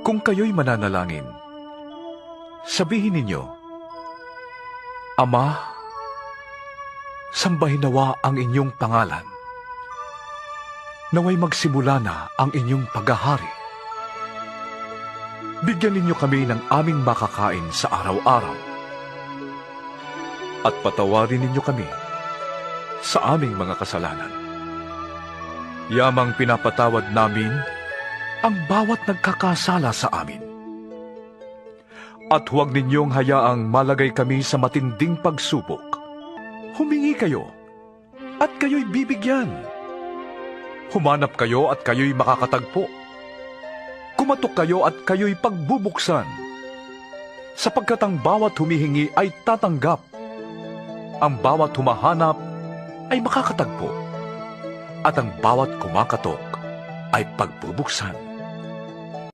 Kung kayo'y mananalangin, sabihin ninyo, Ama, sambahin nawa ang inyong pangalan. Naway magsimula na ang inyong paghahari. Bigyan ninyo kami ng aming makakain sa araw-araw. At patawarin ninyo kami sa aming mga kasalanan. Yamang pinapatawad namin ang bawat nagkakasala sa amin. At huwag ninyong hayaang malagay kami sa matinding pagsubok. Humingi kayo, at kayo'y bibigyan. Humanap kayo at kayo'y makakatagpo. Kumatok kayo at kayo'y pagbubuksan. Sapagkat ang bawat humihingi ay tatanggap. Ang bawat humahanap ay makakatagpo. At ang bawat kumakatok ay pagbubuksan.